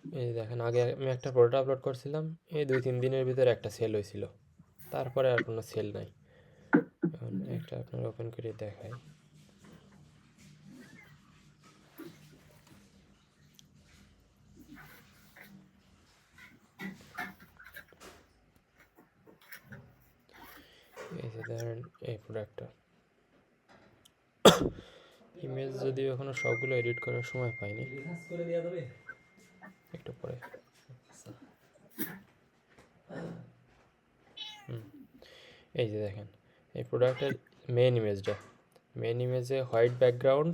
এই দেখেন আগে আমি একটা প্রোডাক্ট আপলোড করছিলাম, এই 2-3 দিনের ভিতরে একটা সেল হয়েছিল, তারপরে আর কোনো সেল নাই। এখন একটা আপনার ওপেন করে দেখাই। এই যে ধরেন এই প্রোডাক্টটা, ইমেজ যদিও এখনো সবগুলো এডিট করার সময় পাইনি, একটু পরে। এই যে দেখেন এই প্রোডাক্টের মেন ইমেজে হোয়াইট ব্যাকগ্রাউন্ড,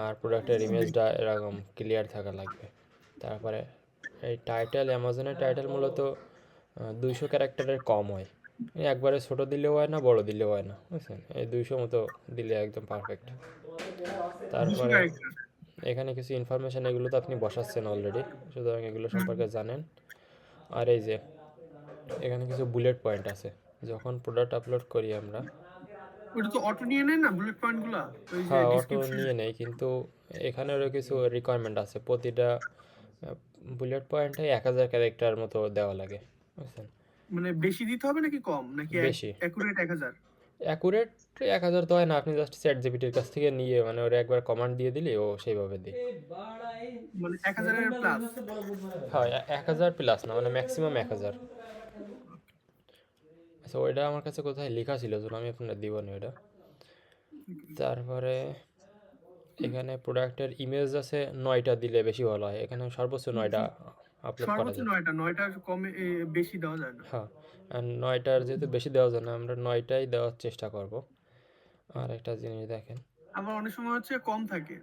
আর প্রোডাক্টের ইমেজটা এরকম ক্লিয়ার থাকা লাগবে। তারপরে এই টাইটেল, অ্যামাজনের টাইটেল মূলত 200 ক্যারেক্টারের কম হয়, এই একবারে ছোট দিলেও হয় না, বড় দিলেও হয় না, বুঝছেন? এই 200 মতো দিলে একদম পারফেক্ট। 200 তারপরে ক্যারেক্টার। এখানে কিছু ইনফরমেশান, এগুলো তো আপনি বসাচ্ছেন অলরেডি, সুতরাং এগুলো সম্পর্কে জানেন। আর এই যে এখানে কিছু বুলেট পয়েন্ট আছে, যখন প্রোডাক্ট আপলোড করি আমরা। ওটা তো অটো নিয়ে নেয় না বুলেট পয়েন্ট গুলা, ওই যে হ্যাঁ, অটো ডিসক্রিপশনে? নিয়ে নেয়, কিন্তু এখানেরও কিছু রিকোয়ারমেন্ট আছে, প্রতিটা বুলেট পয়েন্টে 1000 ক্যারেক্টার মতো দেওয়া লাগে, বুঝছেন? মানে বেশি দিতে হবে নাকি কম, নাকি বেশি অ্যাকুরেট 1000? অ্যাকুরেট 1000 তো হয় না, আপনি জাস্ট চ্যাট জিপিটির কাছ থেকে নিয়ে মানে ওরা একবার কমান্ড দিয়ে দিলে ও সেইভাবে দেয়। মানে 1000 এর প্লাস? হ্যাঁ, 1000 প্লাস না, মানে ম্যাক্সিমাম 1000। আচ্ছা, ওইটা আমার কাছে কোথায় লেখা ছিল, যেন আমি আপনার দিব না ওইটা। তারপরে এখানে প্রোডাক্টের ইমেজ আছে 9টা, দিলে বেশি ভালো হয়, এখানে সর্বোচ্চ 9টা আপলোড করা সর্বোচ্চ যায়। 9টা, 9টার কমে বেশি দেওয়া যায় না। হ্যাঁ, আর 9টার যেহেতু বেশি দেওয়া যায় না, আমরা 9টাই দেওয়ার চেষ্টা করব। আর একটা জিনিস দেখেন, আবার অনেক সময় হচ্ছে কম থাকে।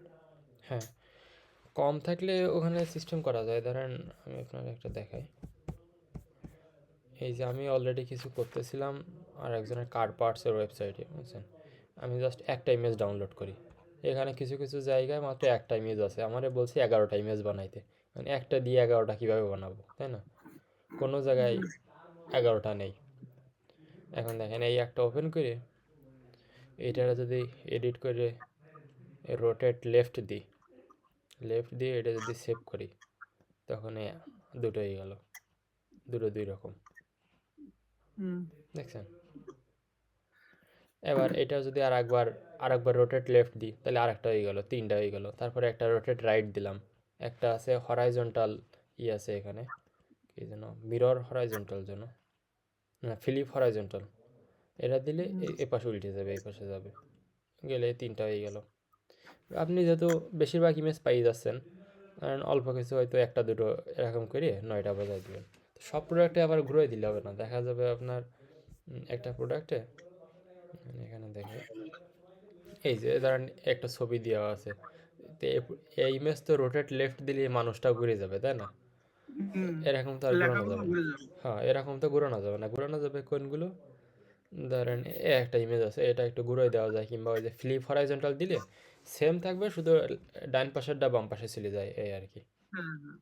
হ্যাঁ, কম থাকলে ওখানে সিস্টেম করা যায়। ধরেন আমি আপনার একটা দেখাই, এই যে আমি অলরেডি কিছু করতেছিলাম আর একজনের কার পার্টসের ওয়েবসাইটে, বুঝছেন? আমি জাস্ট একটা ইমেজ ডাউনলোড করি, এখানে কিছু কিছু জায়গায় মাত্র একটা ইমেজ আছে, আমারে বলছে 11টা ইমেজ বানাইতে, মানে একটা দিয়ে 11টা কীভাবে বানাবো, তাই না? কোনো জায়গায় 11টা নেই। এখন দেখেন এই একটা ওপেন করে এইটারা যদি এডিট করে রোটেট লেফট দিয়ে এটা যদি সেভ করি, তখন দুটো হয়ে গেল, দুটো দুই রকম, হুম। দেখছেন? এবার এটা যদি আর একবার রোটেট লেফট দিই, তাহলে আরেকটা হয়ে গেল, তিনটা হয়ে গেল। তারপরে একটা রোটেট রাইট দিলাম, একটা আছে হরাইজন্টাল, আছে এখানে কি যেন, মিরর হরাইজন্টাল যেন, না ফিলিপ হরাইজন্টাল, এটা দিলে এ পাশে উল্টে যাবে, এই পাশে যাবে, গেলে তিনটা হয়ে গেল। আপনি যেহেতু বেশিরভাগ ইমেজ পাই যাচ্ছেন, কারণ অল্প কিছু হয়তো একটা দুটো এরকম করে 9টা বাজায় দিবেন। তো সব প্রোডাক্টে আবার ঘুরে দিলে হবে না, দেখা যাবে আপনার একটা প্রোডাক্টে, এখানে দেখে এই যে ধরেন একটা ছবি দেওয়া আছে, তো এই ইমেজ তো রোটেট লেফট দিলে মানুষটা ঘুরে যাবে, তাই না? হুম। এরকম তো আর ঘোরানো লেখাগুলো যাবে না। ঘুরে যাবে। হ্যাঁ, এরকম তো ঘোরানো যাবে না, ঘোরানো যাবে কোনগুলো? ধরেন একটা ইমেজ আছে, এটা একটু ঘুরাই দেওয়া যায়, কিংবা ওই যে ফ্লিপ হরাইজন্টাল দিলে সেম থাকবে, শুধু ডান পাশেরটা বাম পাশে চলে যায়, এই আর কি। হ্যাঁ, হ্যাঁ।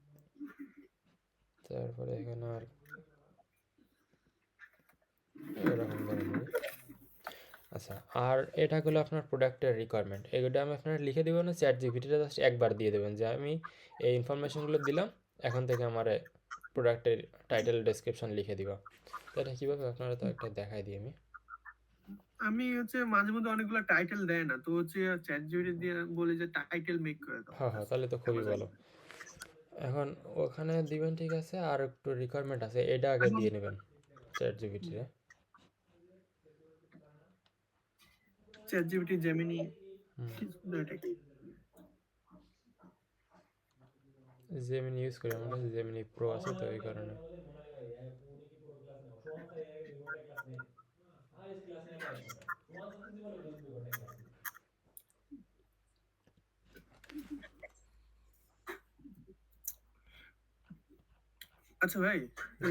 তারপরে এখানে আর এরকম ধরনেরই। আচ্ছা, আর এটা হলো আপনার প্রোডাক্টের রিকোয়ারমেন্ট, এগুলো আমি আপনার লিখে দেবো না, চ্যাট জিপিটিটা জাস্ট একবার দিয়ে দেবেন যে আমি এই ইনফরমেশনগুলো দিলাম, এখন থেকে আমার প্রোডাক্টের টাইটেল ডেসক্রিপশন লিখে দিবা। তো এটা কীভাবে, আপনারা তো একটা দেখাই দিই আমি। আমি হচ্ছে মাঝে মধ্যে অনেকগুলো টাইটেল দেয় না, তো হচ্ছে চ্যাট জিপিটি দিয়ে বলি যে টাইটেল মেক করে দাও, হ্যাঁ, হ্যাঁ, ব্যাস। তাহলে তো খুবই অ্যামাজন। ভালো। এখন ওখানে দিবেন, ঠিক আছে, আর একটু রিকোয়ারমেন্ট আছে, এটা আগে এখন দিয়ে নেবেন চ্যাট জিপিটিতে। চ্যাট জিপিটি, জেমিনি, হুম, দুইটাই। জেমিনি ইউজ করি, আমার কাছে জেমিনি প্রো আছে, তো এই কারণে। আচ্ছা ভাই, যে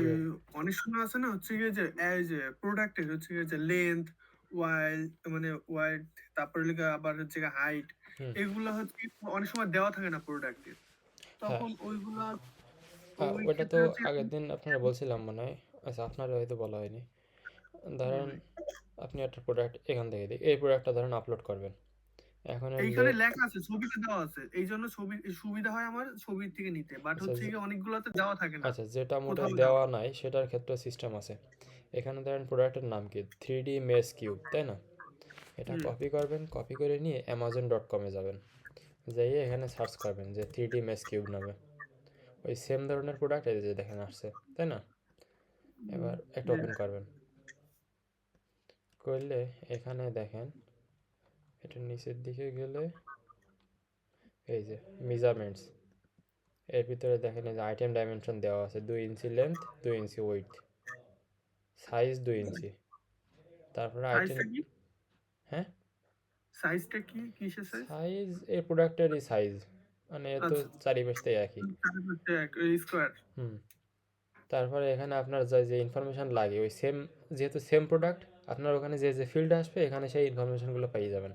অনেক সময় আছে না হচ্ছে গিয়ে যে এই যে প্রোডাক্টের হচ্ছে গিয়ে যে লেন্থ, ওয়াইড, মানে ওয়াইড, তারপরে লিখে আবার হচ্ছে গিয়ে হাইট, হুম, এগুলা হচ্ছে অনেক সময় দেওয়া থাকে না প্রোডাক্টের, হ্যাঁ, তখন ওইগুলা ওই ওটা তো ক্ষেত্রে হচ্ছে আগের দিন আপনারা বলছিলাম মনে হয়। আচ্ছা, আপনারা হয়তো বলা হয়নি। ধরেন আপনি একটা প্রোডাক্ট এখান থেকে এই প্রোডাক্টটা ধরেন আপলোড করবেন, এখন এইখানে লেখা আছে, ছবিতে দেওয়া আছে, এই জন্য ছবি সুবিধা হয় আমার ছবির থেকে নিতে, বাট আচ্ছা হচ্ছে কি অনেকগুলোতে দেওয়া থাকে না, আচ্ছা, যেটা মোটে কোথাও দেওয়া। দেওয়া নাই সেটার ক্ষেত্রে সিস্টেম আছে। এখানে ধরেন প্রোডাক্টের নাম কি, 3D মেশ কিউব, তাই না? এটা জি কপি করবেন, কপি করে নিয়ে amazon.com-এ যাবেন, যাইয়ে এখানে সার্চ করবেন যে 3D মেশ কিউব নামে। ওই সেম ধরনের প্রোডাক্ট এই যে দেখেন আসছে, তাই না? এবার একটা জি ওপেন করবেন, করলে এখানে দেখেন এটা নিচের দিকে গেলে এই যে মেজারমেন্টস, এর ভিতরে দেখেন এই যে আইটেম ডাইমেনশন দেওয়া আছে, 2 ইঞ্চি লেন্থ, 2 ইঞ্চি উইডথ, সাইজ 2 ইঞ্চি। তারপরে আইটেম, সাইজটা কি, হ্যাঁ, সাইজটা কি, কিসের সাইজ? সাইজ এই প্রোডাক্টেরই সাইজ, মানে এ তো আচ্ছা, চারিপাশটাই একই। চারপাশে এক স্কোয়ার। হুম। তারপরে এখানে আপনার যা যে ইনফরমেশন লাগে ওই সেম, যেহেতু সেম প্রোডাক্ট, আপনার ওখানে যে যে ফিল্ড আসবে এখানে সেই ইনফরমেশনগুলো পেয়ে যাবেন।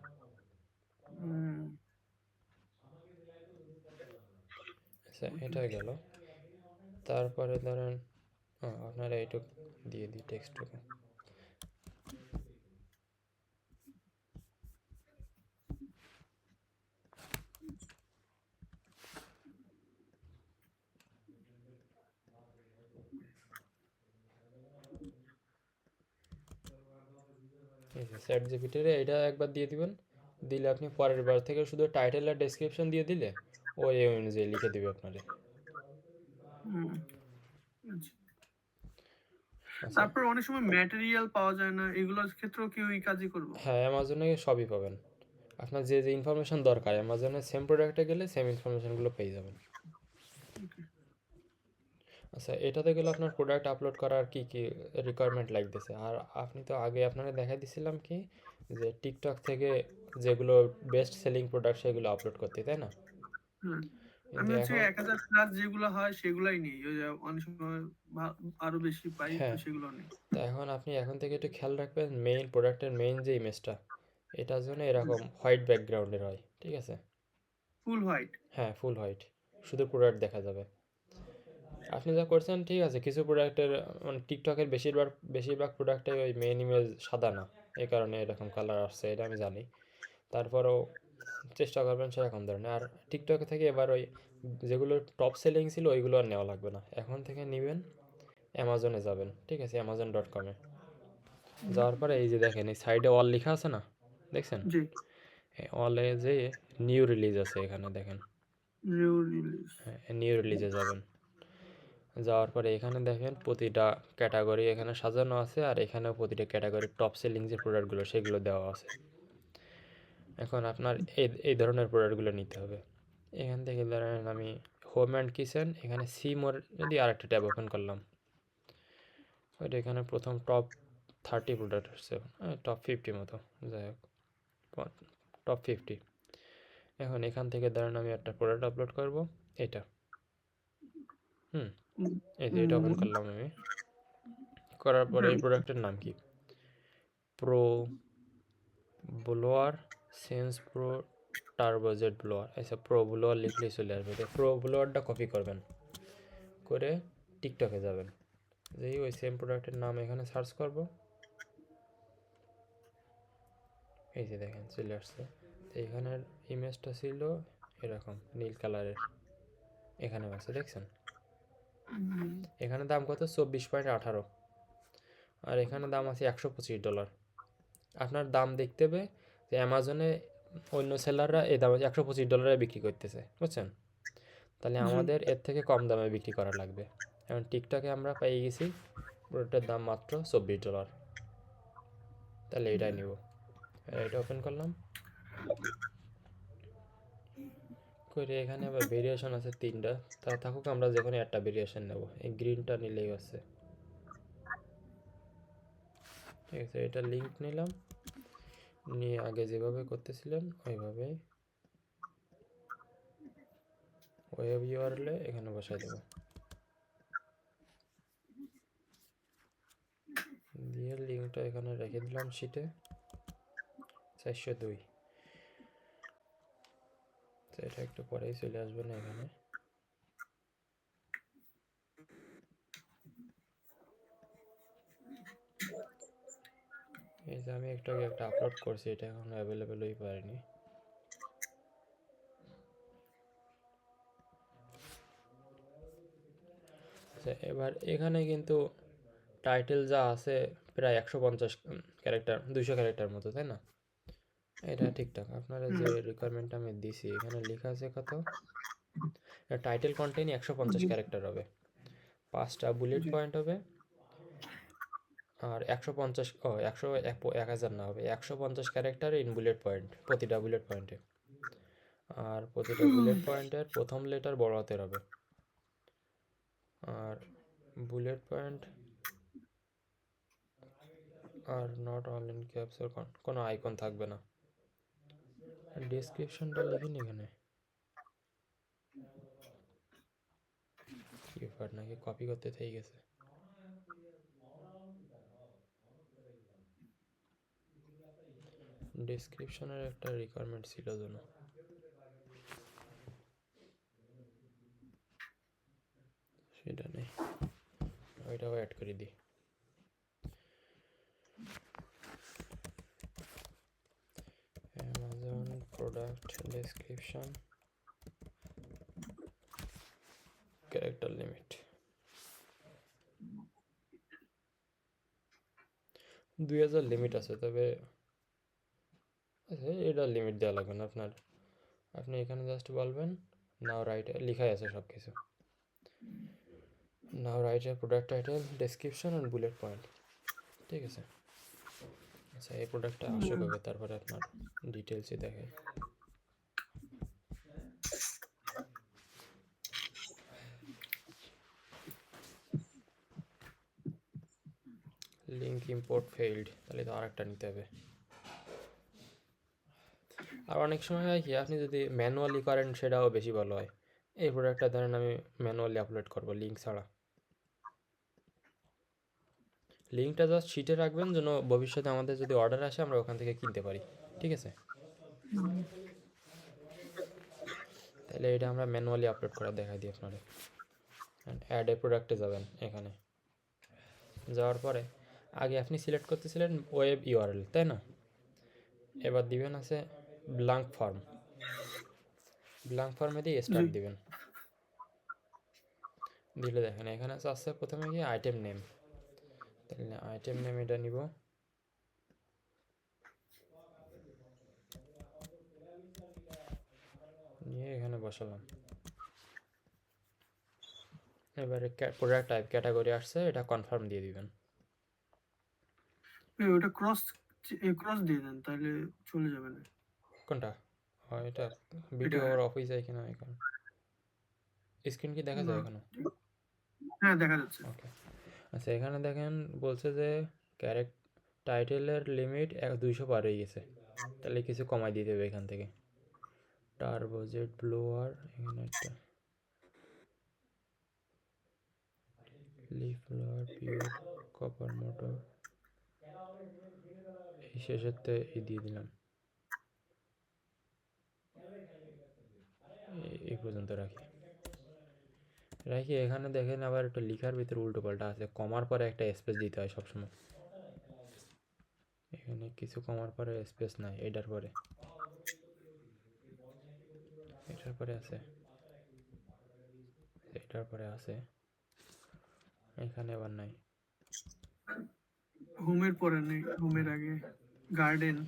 আচ্ছা, ওকে। এটা গেল। তারপরে ধরেন আপনারা এইটুক দিয়ে দিই টেক্সটটুকু। এই যে চ্যাট জিপিটির এটা একবার দিয়ে দিবেন, দিলে আপনি পরের বার থেকে শুধু টাইটেল আর ডেসক্রিপশন দিয়ে দিলে ও এই অনুযায়ী লিখে দিবে আপনারে। হুম, আচ্ছা। আচ্ছা, তারপর অনেক সময় ম্যাটেরিয়াল পাওয়া যায় না, এগুলোর ক্ষেত্রেও কি ওই কাজই করবো? হ্যাঁ, অ্যামাজনে সবই পাবেন। আপনার যে যে ইনফরমেশন দরকার অ্যামাজনে সেম প্রোডাক্টে গেলে সেম ইনফরমেশনগুলো পেয়ে যাবেন। ওকে। আচ্ছা, এটাতে গেলে আপনার প্রোডাক্ট আপলোড করার কি কি রিকোয়ারমেন্ট লাগতেছে, আর আপনি তো আগে আপনারা দেখাই দিছিলাম কি যে টিকটক থেকে যেগুলো বেস্ট সেলিং প্রোডাক্ট সেগুলো আপলোড করতে, তাই না? হ্যাঁ, আমি কিন্তু হচ্ছে এখন 1000 প্লাস যেগুলো হয় সেগুলাই নেই, ওই যে অনেক সময় আরো বেশি পাই তো হ্যাঁ, সেগুলো নেই। তা এখন আপনি এখন থেকে একটু খেয়াল রাখবেন মেইন প্রোডাক্টের মেইন যে ইমেজটা, এটার জন্য এরকম হোয়াইট ব্যাকগ্রাউন্ডের হয়, ঠিক আছে? ফুল হোয়াইট। হ্যাঁ, ফুল হোয়াইট, শুধু প্রোডাক্ট দেখা যাবে। আপনি যা করছেন ঠিক আছে, কিছু প্রোডাক্টের মানে টিকটকের বেশিরভাগ বেশিরভাগ প্রোডাক্টে ওই মেইন ইমেজ সাদা না, এই কারণে এরকম কালার আসছে, এটা আমি জানি। তারপরেও চেষ্টা করবেন সেরকম ধরনের। আর টিকটক থেকে এবার ওই যেগুলো টপ সেলিং ছিল ওইগুলো আর নেওয়া লাগবে না, এখন থেকে নেবেন অ্যামাজনে যাবেন, ঠিক আছে? amazon.com-এ যাওয়ার পরে এই যে দেখেন এই সাইডে অল লেখা আছে না, দেখছেন? জি। এই অলে যে নিউ রিলিজ আছে এখানে দেখেন, নিউ রিলিজ। হ্যাঁ, নিউ রিলিজে যাবেন। যাওয়ার পরে এখানে দেখেন প্রতিটা ক্যাটাগরি এখানে সাজানো আছে, আর এখানেও প্রতিটা ক্যাটাগরির টপ সেলিং যে প্রোডাক্টগুলো সেগুলো দেওয়া আছে। এখন আপনার এই এই ধরনের প্রোডাক্টগুলো নিতে হবে। এখান থেকে ধরেন আমি হোম অ্যান্ড কিচেন, এখানে সি মোর যদি আরেকটা ট্যাব ওপেন করলাম, ওইটা এখানে প্রথম টপ 30 প্রোডাক্ট আসছে, টপ 50 মতো, যাই হোক, টপ 50। এখন এখান থেকে ধরেন আমি একটা প্রোডাক্ট আপলোড করব, এটা, হুম, এই যে এটা ওপেন করলাম আমি, করার পরে এই প্রোডাক্টের নাম কি, pro blower sense pro turbo jet blower. আচ্ছা, প্রো ব্লোয়ার লিখলেই চলে আসবে, তো প্রো ব্লোয়ারটা কপি করবেন, করে টিকটকে যাবেন, যেই ওই সেম প্রোডাক্টের নাম এখানে সার্চ করব, এই যে দেখেন চলে আসছে। তো এখানের ইমেজটা ছিল এরকম নীল কালারের, এখানে আছে দেখছেন? এখানে দাম কত, 24.18, আর এখানে দাম আছে $125। আপনার দাম দেখতে হবে যে অ্যামাজনে অন্য সেলাররা এই দাম $125 বিক্রি করতেছে, বুঝছেন? তাহলে জি। আমাদের এর থেকে কম দামে বিক্রি করা লাগবে। এখন টিকটকে আমরা পেয়ে গেছি প্রোডাক্টের দাম মাত্র $24, তাহলে এটাই নিব। এটা ওপেন করলাম, করে এখানে আবার ভেরিয়েশন আছে 3টা, তা থাকুক আমরা যে কোনো একটা ভেরিয়েশন নেব, এই গ্রিনটা নিলেই আছে, ঠিক আছে? এটা লিঙ্ক নিলাম, নিয়ে আগে যেভাবে করতেছিলেন ওইভাবেই ওয়েব ইউআরএলে এখানে বসাই দেবো, দিয়ে লিঙ্কটা এখানে রেখে দিলাম শিটে 402। তো এটা একটু পরেই চলে আসবে না এখানে, এই যে আমি একটু আগে একটা আপলোড করছি, এটা এখন অ্যাভেলেবেল হয়ে পারেনি। আচ্ছা, এবার এখানে কিন্তু টাইটেল যা আছে প্রায় 150 ক্যারেক্টার, 200 ক্যারেক্টার মতো, তাই না? এটা ঠিকঠাক। আপনারা যে রিকোয়ারমেন্ট আমি দিছি এখানে লেখা আছে কত, টাইটেল কন্টেইন 150 জি ক্যারেক্টার হবে, 5টা বুলেট জি পয়েন্ট হবে, আর 150 1000 না হবে 150 ক্যারেক্টার ইন বুলেট পয়েন্ট, প্রতিটা বুলেট পয়েন্টে। আর প্রতিটা বুলেট পয়েন্টের প্রথম লেটার বড় হাতের হবে। আর বুলেট পয়েন্ট আর নট অল ইন ক্যাপসের কোনো আইকন থাকবে না। ডেসক্রিপশনটা লিখিনি এখানে, কি ব্যাপার, নাকি কপি করতে থেকে গেছে? ডেসক্রিপশনের একটা রিকোয়ারমেন্ট ছিল যেন, সেটা নেই, ওইটাও অ্যাড করে দিই। Amazon product description character limit 2000 limit আছে, তবে আচ্ছা এটা লিমিট দেওয়া লাগবে না আপনার। আপনি এখানে জাস্ট বলবেন নাও রাইট, লেখাই আছে সব কিছু, now write a product title description and bullet point, ঠিক আছে? আচ্ছা, এই প্রোডাক্টটা আসে কবে, তারপরে আপনার ডিটেলসে দেখাই। লিঙ্ক ইম্পোর্ট ফেইল্ড, তাহলে তো আরেকটা নিতে হবে। আর অনেক সময় হয় কি, আপনি যদি ম্যানুয়ালি করেন সেটাও বেশি ভালো হয়। এই প্রোডাক্টটা ধরেন আমি ম্যানুয়ালি আপলোড করবো লিঙ্ক ছাড়া, লিঙ্কটা জাস্ট শিটে রাখবেন যেন ভবিষ্যতে আমাদের যদি অর্ডার আসে আমরা ওখান থেকে কিনতে পারি, ঠিক আছে? তাহলে এটা আমরা ম্যানুয়ালি আপলোড করা দেখাই দিই আপনারা। অ্যাড এ প্রোডাক্টে যাবেন, এখানে যাওয়ার পরে আগে আপনি সিলেক্ট করতেছিলেন ওয়েব ইউআরএল, তাই না? এবার দিবেন আছে ব্ল্যাঙ্ক ফর্ম, ব্ল্যাঙ্ক ফর্মে দিয়ে জি স্টার্ট দিবেন। দিলে দেখেন এখানে আছে প্রথমে গিয়ে আইটেম নেম, তাহলে আইটেম নেম এটা নিব, নিয়ে এখানে বসালাম। এবারে প্রোডাক্ট টাইপ ক্যাটাগরি আসছে, এটা কনফার্ম দিয়ে দিবেন। ওটা ক্রস ক্রস দিয়ে দেন তাহলে চলে যাবে না। কোনটা? এটা ভিডিও এটা ওভার অফ হয়ে যায় কিনা এখন, স্ক্রিন কি দেখা না, যায় এখনো? হ্যাঁ দেখা যাচ্ছে। ওকে। আচ্ছা, এখানে দেখেন বলছে যে ক্যারেক্ট টাইটেলের লিমিট 200 পার হয়ে গেছে, তাহলে কিছু কমাই দিতে হবে এখান থেকে। টার্বো জেট ব্লোয়ার, এখানে একটা leaf blower, pure copper motor, এই শেষেরতে এই দিয়ে দিলাম, এই পর্যন্ত রাখি। রাখি এখানে দেখেন আবার একটা লিখার ভিতরে উল্টো পাল্টা আছে, কমার পরে একটা স্পেস দিতে হয় সবসময়, এখানে কিছু কমার পরে স্পেস নাই, এটার পরে, এটার পরে আছে, এটার পরে আছে, এখানে আবার নাই। হোমের পরে নেই, হোমের আগে গার্ডেন।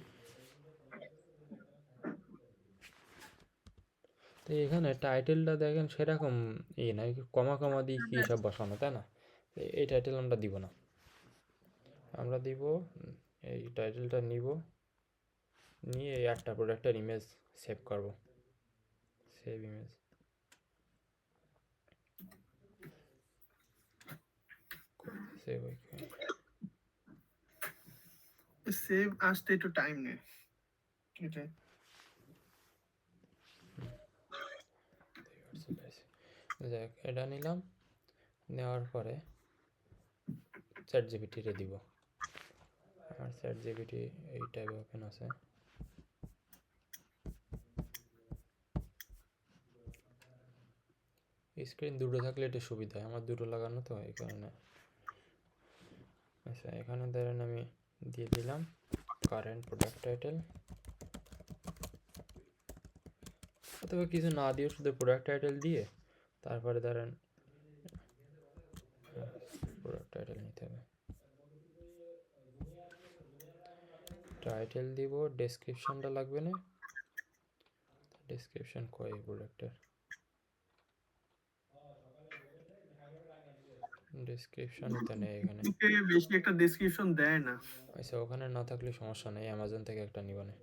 তো এখানে টাইটেলটা দেখেন সেরকম নাই, কমা কমা দিয়ে কি সব বসানো, তাই না? এই টাইটেল আমরা দিব না, আমরা দিব এই টাইটেলটা নিব, নিয়ে এই একটা প্রোডাক্টের ইমেজ সেভ করব, সেভ ইমেজ। সেভ সেভ আসতে একটু টাইম নেয় এটা। যাক, এটা নিলাম, নেওয়ার পরে চ্যাট জিপিটিতে দিব। আর চ্যাট জিপিটি এই ট্যাবে ওপেন আছে, স্ক্রিন দুটো থাকলে এটা সুবিধা হয়, আমার দুটো লাগানো তো এই কারণে। আচ্ছা, এখানে ধরেন আমি দিয়ে দিলাম কারেন্ট প্রোডাক্ট টাইটেল, অথবা কিছু না দিয়ে শুধু প্রোডাক্ট টাইটেল দিয়ে তারপরে ধরেন প্রোডাক্ট টাইটেল নিতে হবে, টাইটেল দিব, ডেসক্রিপশনটা লাগবে না, ডেসক্রিপশন কই প্রোডাক্টের, ডেসক্রিপশনই তো নেই এখানে। ওকে বেশি একটা ডেসক্রিপশন দেয় না। আচ্ছা ওখানে না থাকলে সমস্যা নেই, অ্যামাজন থেকে একটা নিব না।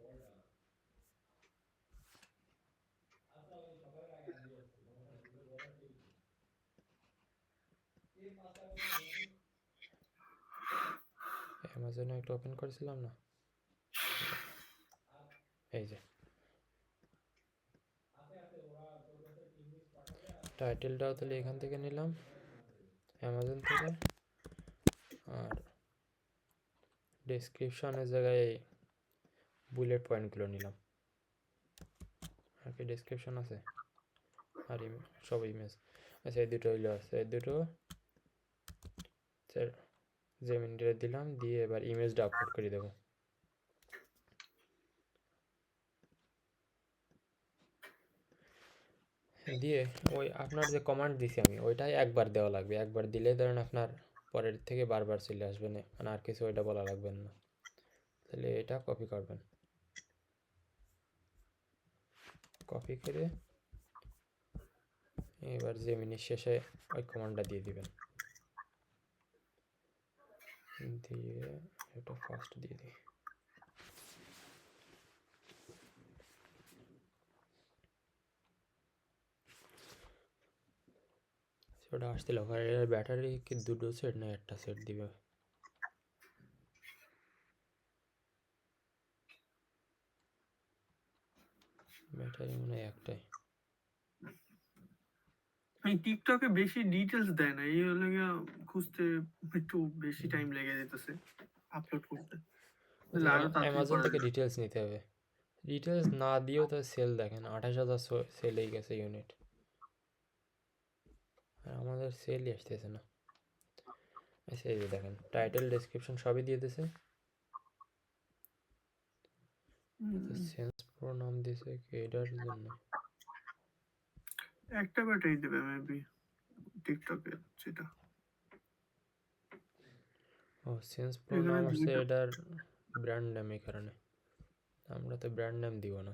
অ্যামাজনে একটা ওপেন করেছিলাম না, এই যে টাইটেলটাও তাহলে এখান থেকে নিলাম অ্যামাজন থেকে, আর ডেসক্রিপশনের জায়গায় বুলেট পয়েন্টগুলো নিলাম। আর কি ডেসক্রিপশন আছে আর সব ইমেজ, আচ্ছা এই দুটো হইলো আছে, এই দুটো জেমিনিতে দিলাম, দিয়ে এবার ইমেজটা আপলোড করে দেবো। দিয়ে ওই আপনার যে কমান্ড দিছি আমি ওইটাই একবার দেওয়া লাগবে, একবার দিলে ধরেন আপনার পরের থেকে বারবার চলে আসবে না, মানে আর কিছু ওইটা বলা লাগবে না। তাহলে এটা কপি করবেন, কপি করে এবার জেমিনির শেষে ওই কমান্ডটা দিয়ে দিবেন, দিয়ে এটা ফার্স্ট দিয়ে দিই। ওটা আসছিল, এর ব্যাটারি কি দুটো সেট না একটা সেট দিবে? ব্যাটারি মনে হয় একটাই। এই টিকটকে বেশি ডিটেলস দেয় না, এই হলো গিয়া খুঁজতে একটু বেশি টাইম লেগে যেতেছে আপলোড করতে, তাহলে আরো তাড়াতাড়ি অ্যামাজন করা থেকে যায়। ডিটেলস নিতে হবে, ডিটেলস না দিয়েও তো সেল দেখেন 28,000 সেলেই গেছে ইউনিট, আর আমাদের সেলই আসতেছে না। আচ্ছা এই যে দেখেন টাইটেল ডেসক্রিপশন সবই দিয়ে দিয়েছে, সেন্স প্রো নাম দিয়েছে কি এটার জন্য? একটা ব্যাটারি দেবে মেবি টিকটকে সেটা, ও সেন্স প্রো এখানে নাম আসছে দুইটা। এটার ব্র্যান্ড নেম, এই কারণে আমরা তো ব্র্যান্ড নেম দিব না,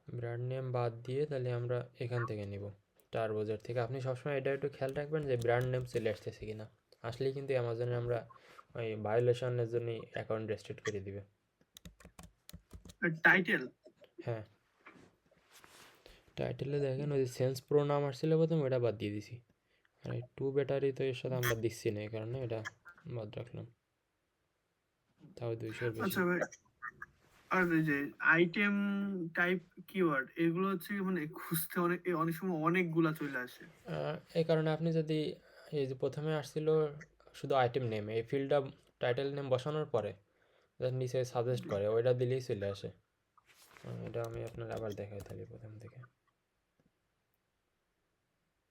ব্র্যান্ড নেম বাদ দিয়ে তাহলে আমরা এখান থেকে নিব টার্বোজার থেকে। আপনি সবসময় এটা একটু খেয়াল রাখবেন যে ব্র্যান্ড নেম চলে আসতেছে কিনা, আসলেই কিন্তু অ্যামাজনে আমরা ওই ভায়োলেশনের জন্যই অ্যাকাউন্ট রেস্ট্রিক্ট করে দিবে। টাইটেল হ্যাঁ টাইটেলে দেখেন ওই যে সেন্স প্রো নাম আসছিল প্রথমে, ওটা বাদ দিয়ে দিছি, আর এই টু ব্যাটারি তো এর সাথে আমরা দিচ্ছি না, এই কারণে এটা বাদ রাখলাম, তাও 200-এর বেশি। আচ্ছা ভাই, আর এই যে আইটেম টাইপ কিওয়ার্ড এগুলো হচ্ছে কি মানে খুঁজতে অনেক অনেক সময় অনেকগুলা চলে আসে। এই কারণে আপনি যদি এই যে প্রথমে আসছিল শুধু আইটেম নেম, এই ফিল্ডটা টাইটেল নেম বসানোর পরে নিচে সাজেস্ট করে ওইটা দিলেই চলে আসে। এটা আমি আপনার আবার দেখাই থাকি প্রথম থেকে।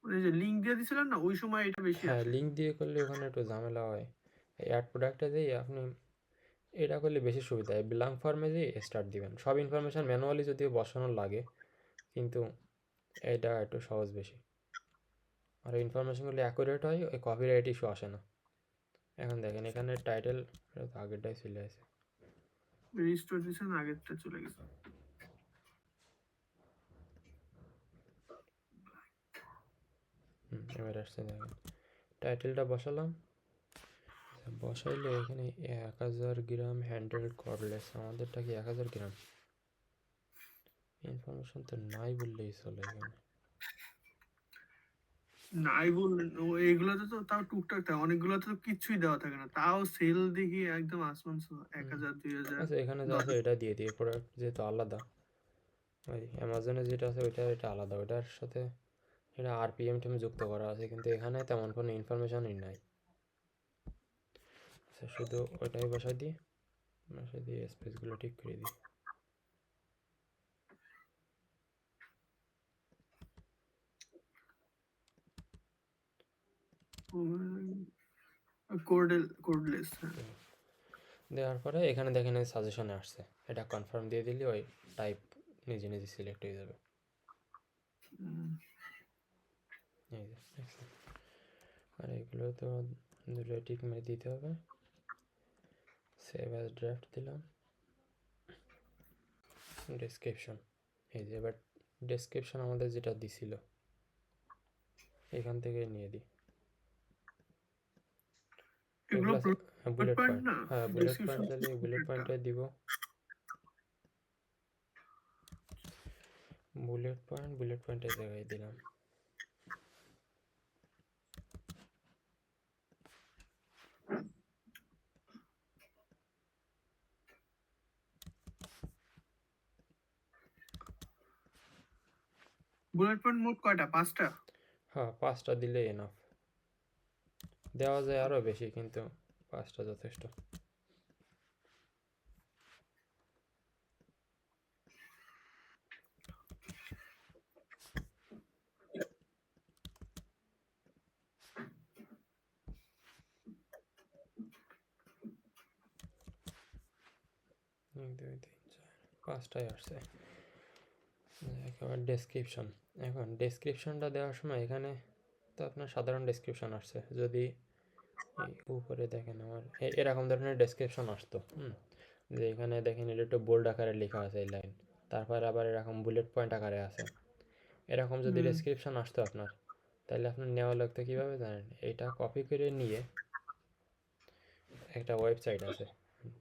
মানে এই যে লিঙ্ক দিয়ে দিছিলেন না ওই সময় এটা বেশি হ্যাঁ আসে। লিঙ্ক দিয়ে করলে ওখানে একটু ঝামেলা হয়, এই অ্যাড প্রোডাক্টে যেই আপনি এটা করলে বেশি সুবিধা হয়, ব্ল্যাঙ্ক ফর্মে যেই স্টার্ট দিবেন, সব ইনফরমেশান ম্যানুয়ালি যদিও বসানো লাগে কিন্তু এটা একটু সহজ বেশি, আর ইনফরমেশনগুলো অ্যাকুরেট হয়, ওই কপিরাইট ইস্যু আসে না। এখন দেখেন এখানে টাইটেল আগেরটাই চলে আসে। রিস্টোর দিয়েছেন আগেরটা চলে গেছে। এবার আসছে দেখেন টাইটেলটা বসালাম, বসাইলে এখানে 1000 গ্রাম হ্যান্ডেল কর্ডলেস, আমাদেরটা কি 1000 গ্রাম? ইনফরমেশন তো নাই বললেই চলে এখানে। নাই বললেন এগুলোতে তো তাও টুকটাক থাকে, অনেকগুলোতে তো কিছুই দেওয়া থাকে না, তাও সেল দেখি একদম আসমান ছোঁয়া, 1000 2000 আচ্ছা এখানে যা আছে 10,000। এটা দিয়ে দিই, প্রোডাক্ট যেহেতু আলাদা, ওই অ্যামাজনে যেটা আছে এটা আলাদা, ওইটার সাথে এটা আরপিএম টেম যুক্ত করা আছে, কিন্তু এখানে তেমন কোনো ইনফরমেশনই নাই। আচ্ছা শুধু ওইটাই বসাই দিয়ে স্পেসগুলো ঠিক করে দিই। কোডলেস। দেওয়ার পরে এখানে দেখেন সাজেশনে আসছে, এটা কনফার্ম দিয়ে দিলে ওই টাইপ নিজে নিজে সিলেক্ট হয়ে যাবে। এই যে দেখছেন? আর এগুলো তো দুটো টিক মেরে দিতে হবে। সেভ অ্যাজ ড্রাফট দিলাম। ডেসক্রিপশন, এই যে এবার ডেসক্রিপশন আমাদের যেটা দিছিল এখান থেকে নিয়ে দিই। এগুলো এগুলো বুলেট পয়েন্ট পয়েন্ট, না, হ্যাঁ বুলেট পয়েন্ট, ডেসক্রিপশন তাহলে বুলেট পয়েন্টে দিব। বুলেট পয়েন্টের জায়গায় দিলাম। বুলেট পয়েন্ট মোট কয়টা? 5টা? হ্যাঁ 5টা দিলে এনাফ। দেওয়া যায় আরও বেশি, কিন্তু 5টা যথেষ্ট। এক, দুই, তিন, চার, 5টাই আসছে। একেবারে ডেসক্রিপশন, এখন ডেসক্রিপশনটা দেওয়ার সময় এখানে তো আপনার সাধারণ ডেসক্রিপশন আসছে। যদি এই উপরে দেখেন আমার এরকম ধরনের ডেসক্রিপশন আসতো, যে এখানে দেখেন এটা একটু বোল্ড আকারে লেখা আছে এই লাইন, তারপর আবার এরকম বুলেট পয়েন্ট আকারে আছে। এরকম যদি ডেসক্রিপশন আসতো আপনার, তাহলে আপনার নেওয়া লাগতো কীভাবে জানেন? এইটা কপি করে নিয়ে একটা ওয়েবসাইট আছে,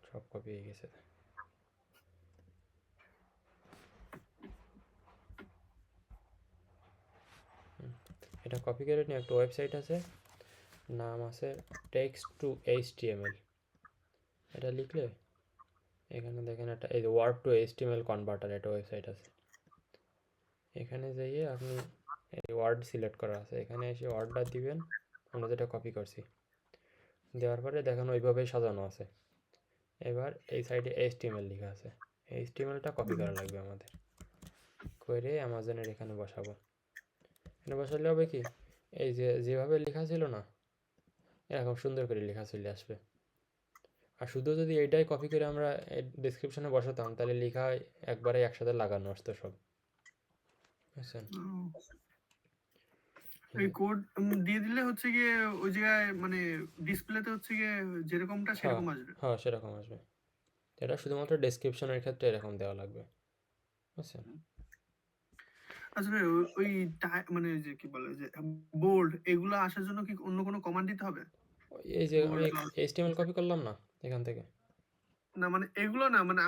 সব কপি হয়ে গেছে। এটা কপি করে নিয়ে একটা ওয়েবসাইট আছে, নাম আছে টেক্সট টু এইচটিএমএল। এটা লিখলে এখানে দেখেন একটা এই ওয়ার্ড টু এইচটিএমএল কনভার্টার একটা ওয়েবসাইট আছে। এখানে যাইয়ে আপনি এই ওয়ার্ড সিলেক্ট করা আছে, এখানে এসে ওয়ার্ডটা দিবেন আমরা যেটা কপি করছি। দেওয়ার পরে দেখেন ওইভাবেই সাজানো আছে। এবার এই সাইডে এইচটিএমএল লেখা আছে, এইচটিএমএলটা কপি করা লাগবে আমাদের, করে অ্যামাজনের এখানে বসাবো। এখানে বসালে হবে কি, এই যে যেভাবে লেখা ছিল না, এরকম সুন্দর করে লেখা চলে আসবে। আর শুধু যদি এইটাই কপি করে আমরা ডিসক্রিপশনে বসাতাম, তাহলে লেখা একবারে একসাথে লাগানো আসতো সব, বুঝছেন? এই কোড দিয়ে দিলে হচ্ছে গিয়ে ওই জায়গায় মানে ডিসপ্লেতে হচ্ছে গিয়ে যেরকমটা হ্যাঁ সেরকম আসবে। হ্যাঁ সেরকম আসবে। এটা শুধুমাত্র ডেসক্রিপশনের ক্ষেত্রে এরকম দেওয়া লাগবে, বুঝছেন? আচ্ছা ভাই, ওই মানে ওই যে কি বলে যে বোল্ড এগুলো আসার জন্য কি অন্য কোনো কমান্ড দিতে হবে? এই যে আমি বোল্ড এইচটিএমএল কপি করলাম না এখান থেকে, না, মানে এগুলো না, মানে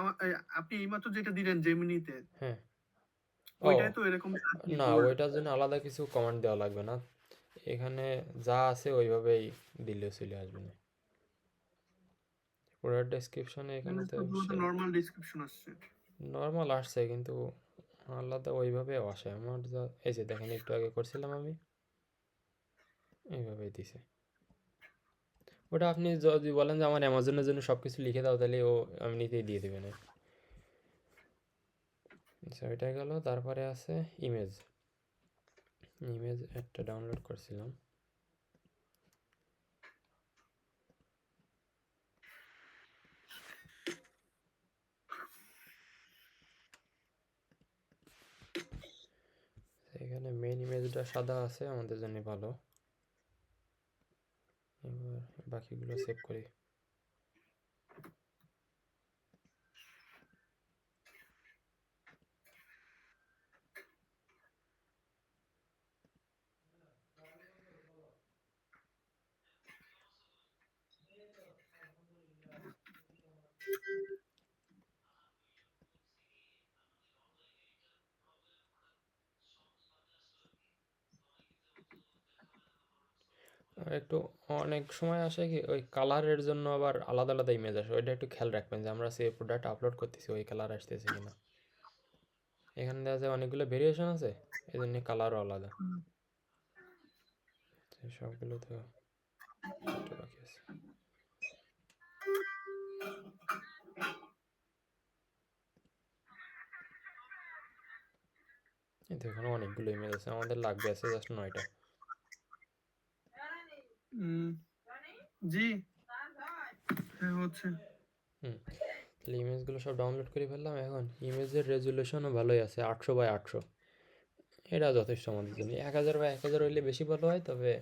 আপনি এইমাত্র যেটা দিলেন জেমিনিতে, হ্যাঁ। ও ওইটাই তো এরকম না, বোল্ড। ওইটার জন্য আলাদা কিছু কমান্ড দেওয়া লাগবে না, এখানে যা আছে ওইভাবেই দিলে চলে আসবে না। পুরো ডেসক্রিপশনে এখানে তো শুধুমাত্র নর্মাল ডিসক্রিপশন আসছে। নর্মাল আসছে, কিন্তু আলাদা ওইভাবেও আসে আমার যা, এই যে দেখেন একটু আগে করছিলাম আমি, এইভাবেই দিছে। ওটা আপনি যদি বলেন যে আমার অ্যামাজনের জন্য সব কিছু লিখে দাও, তাহলে ও এমনিতেই দিয়ে দেবে না। আচ্ছা ওইটা গেল, তারপরে আছে ইমেজ। ইমেজ একটা ডাউনলোড করছিলাম। এখানে মেইন ইমেজটা সাদা আছে, আমাদের জন্য ভালো। এবার বাকিগুলো সেভ করি। আর একটু অনেক সময় আসে কি ওই কালারের জন্য আবার আলাদা আলাদা ইমেজ আসে, ওইটা একটু খেয়াল রাখবেন যে আমরা সেই প্রোডাক্ট আপলোড করতেছি ওই কালার আসতেছে কিনা। এখানে দেখা যায় অনেকগুলো ভেরিয়েশন আছে, এই জন্য কালারও আলাদা। সবগুলো তো একটু বাকি আছে। এই তো এখানে অনেকগুলো ইমেজ আছে, আমাদের লাগবে আছে জাস্ট 9টা। জি, হ্যাঁ হচ্ছে। তাহলে ইমেজগুলো সব ডাউনলোড করে ফেললাম। এখন ইমেজের রেজুলেশনও ভালোই আছে, 800x800। এটা যথেষ্ট আমাদের জন্য। 1000x1000 হইলে বেশি ভালো হয়, তবে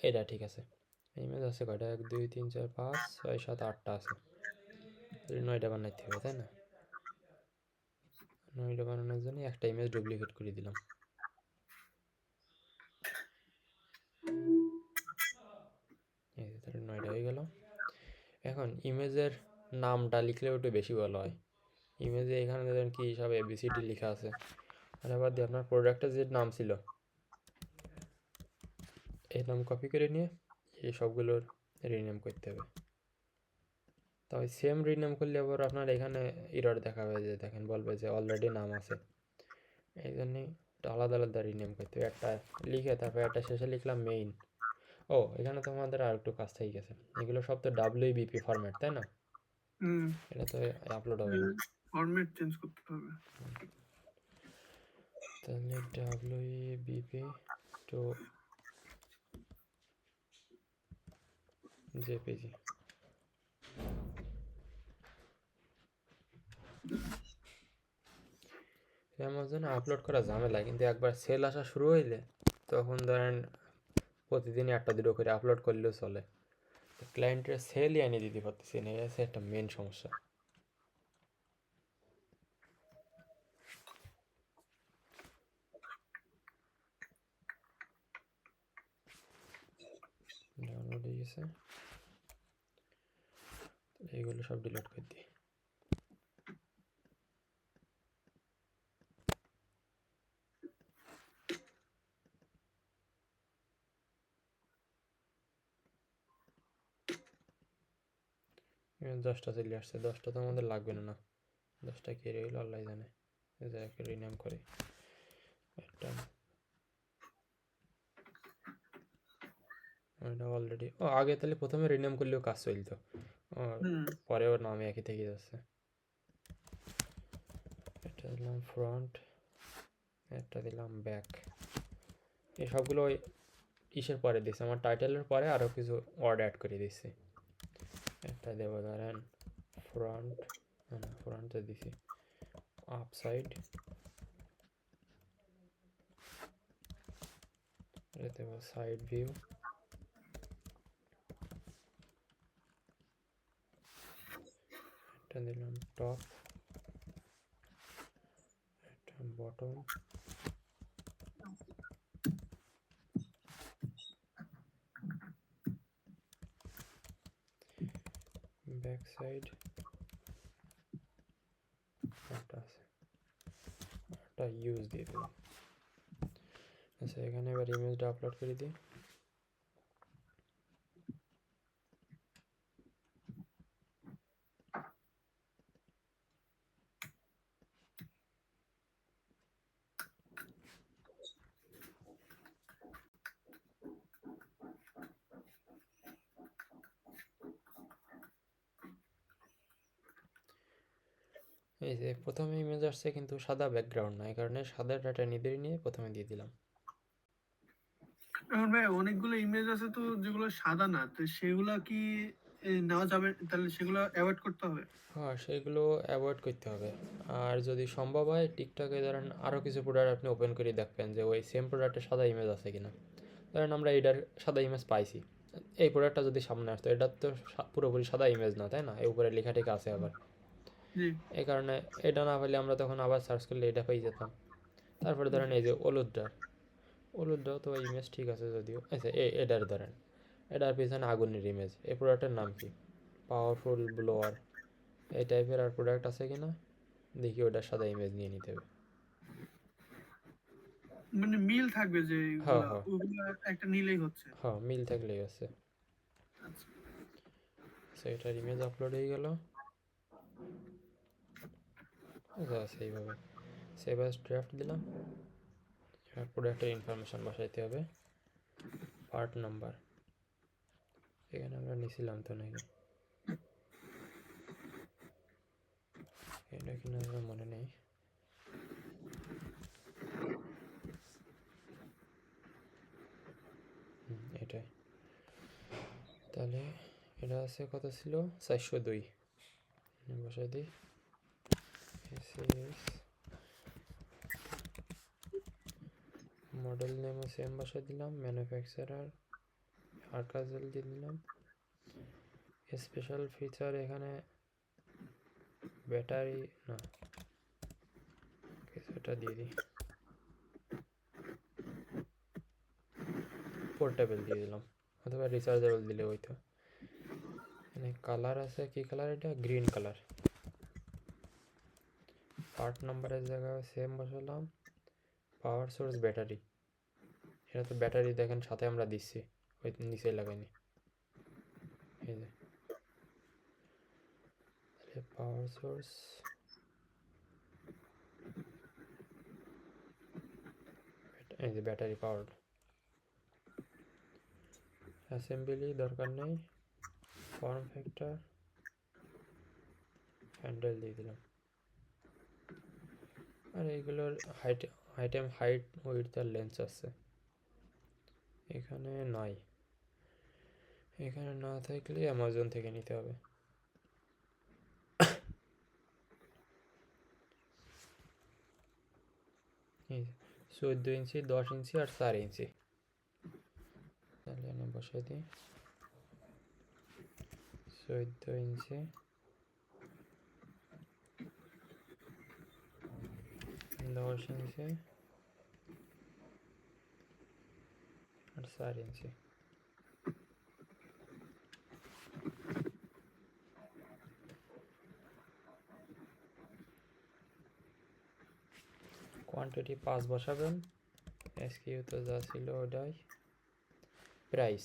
এটা ঠিক আছে। ইমেজ আছে কয়টা? 1 2 3 4 5 6 7 8টা আছে। তাহলে 9টা বানাইতে হবে, তাই না? 9টা বানানোর জন্য একটা ইমেজ ডুপ্লিকেট করে দিলাম। এই যে তাহলে 9টা হয়ে গেল। এখন ইমেজের নামটা লিখলেও একটু বেশি ভালো হয়। ইমেজে এখানে দেখেন কি সব এবিসিডি লেখা আছে, আর আবার দিয়ে আপনার প্রোডাক্টের যে নাম ছিল এই নাম কপি করে নিয়ে এই সবগুলোর রিনেম করতে হবে। তবে সেম রিনেম করলে আবার আপনার এখানে এরর দেখাবে, যে দেখেন বলবে যে অলরেডি নাম আছে। এই জন্যই আলাদা আলাদা রিনেম করতে হবে। একটা লিখে তারপর একটা শেষে লিখলাম মেইন। ও এখানে তো আমাদের আর একটু কাজ থেকে গেছে, এগুলো সব তো ডাব্লিউবিপি ফরম্যাট, তাই না? হুম, এটা তো আপলোড হবে না। ফরম্যাট চেঞ্জ করতে হবে। তাহলে ডাব্লিউবিপি টু জেপিজি। অ্যামাজনে আপলোড করা ঝামেলা, কিন্তু একবার সেল আসা শুরু হইলে তখন ধরেন প্রতিদিনই একটা দুটো করে আপলোড করলেও চলে। ক্লায়েন্টের সেলই এনে দিতে পারতেছি না, এই হচ্ছে একটা মেন সমস্যা। ডাউনলোড হয়ে গেছে, এইগুলো সব ডিলিট করে দিই। এখানে 10টা চলে আসছে, 10টা তো আমাদের লাগবে না। 10টা কে রইল আল্লাহ জানে। একে রিনেম করি একটা। এটা অলরেডি আগে তাহলে প্রথমে রিনেম করলেও কাজ চলতো, হুম, পরেও নামে একই থেকে যাচ্ছে। এটা দিলাম ফ্রন্ট, একটা দিলাম ব্যাক। এই সবগুলো ওই ইসের পরে দিচ্ছি, আমার টাইটেলের পরে আরও কিছু ওয়ার্ড অ্যাড করে দিচ্ছি। একটা দেবো ধরেন ফ্রন্ট, না ফ্রন্টে দিছি আপ সাইড, এটা দেবো সাইড ভিউ, এটা দিলাম টপ, একটা বটম, ব্যাক সাইড, একটা আছে, একটা ইউজ দিয়ে দিলাম। আচ্ছা এখানে এবার ইমেজটা আপলোড করে দিই। এই যে প্রথমে ইমেজ আসছে কিন্তু সাদা ব্যাকগ্রাউন্ড না, এই কারণে সাদা ডাটা নিয়ে প্রথমে দিয়ে দিলাম। এখন ভাই অনেকগুলো ইমেজ আছে তো যেগুলো সাদা না, তো সেগুলা কি নেওয়া যাবে? তাহলে সেগুলো অ্যাভয়েড করতে হবে। হ্যাঁ সেগুলো অ্যাভয়েড করতে হবে। আর যদি সম্ভব হয় টিকটকে ধরেন আরও কিছু প্রোডাক্ট আপনি ওপেন করে দেখবেন যে ওই সেম প্রোডাক্টের সাদা ইমেজ আছে কিনা। ধরেন আমরা এটার সাদা ইমেজ পাইছি, এই প্রোডাক্টটা যদি সামনে আসতো, এটার তো পুরোপুরি সাদা ইমেজ না, তাই না? এই উপরে লেখা টেখা আছে আবার। জি। এই কারণে এটা না পেলে আমরা তখন আবার সার্চ করলে এটা পেয়ে যেতাম। তারপরে ধরেন এই যে হলুদটাও তো ইমেজ ঠিক আছে যদিও। আচ্ছা এটার ধরেন এটার পিছনে আগুনের ইমেজ, এই প্রোডাক্টের নাম কি? Powerful blower. এই টাইপের আর প্রোডাক্ট আছে কিনা দেখি, ওটার সাদা ইমেজ নিয়ে নিতে হবে। মানে মিল থাকবে যে হ্যাঁ এগুলা, হ্যাঁ ওগুলা একটা নিলেই হচ্ছে। হ্যাঁ, মিল থাকলেই আছে। আচ্ছা। সো এটার ইমেজ আপলোড হয়ে গেল। জাস্ট এইভাবে সেভ অ্যাজ ড্রাফট দিলাম। এবার প্রোডাক্টের ইনফরমেশন বসাইতে হবে। পার্ট নাম্বার এখানে আমরা নিছিলাম তো নাকি, এটা কিনা আমার মনে নেই। এটাই তাহলে। এটা আছে কত ছিল? 402 বসাই দিই। মডেল নেমও সেম বসাই দিলাম, ম্যানুফ্যাকচারার আর্কাজেল দিয়ে দিলাম। স্পেশাল ফিচার এখানে ব্যাটারি না, কিছুটা দিয়ে দিই, পোর্টেবল দিয়ে দিলাম, অথবা রিচার্জেবল দিলে হইতো। এখানে কালার আছে, কি কালার এটা? Green colour. পার্ট নাম্বারের জায়গায় সেম বসালাম। পাওয়ার সোর্স ব্যাটারি, এটা তো ব্যাটারি দেখেন সাথে আমরা দিচ্ছি, ওই নিচে লাগাইনি। এই যে পাওয়ার সোর্স, এই যে ব্যাটারি পাওয়ার। অ্যাসেম্বলি দরকার নেই, ফর্ম ফ্যাক্টর, হ্যান্ডেল দিয়ে দিলাম। আর এইগুলোর হাইট উইডথ আর লেন্স আছে, এখানে নাই। এখানে না থাকলে অ্যামাজন থেকে নিতে হবে। এই 14 ইঞ্চি, 10 ইঞ্চি আর 4 ইঞ্চি। তাহলে আমি বসাই দিই 14 ইঞ্চি, 10 ইঞ্চি আর 4 ইঞ্চি। কোয়ান্টিটি 5 বসাবেন, এসকিউ তো যা ছিল ওটাই। প্রাইস,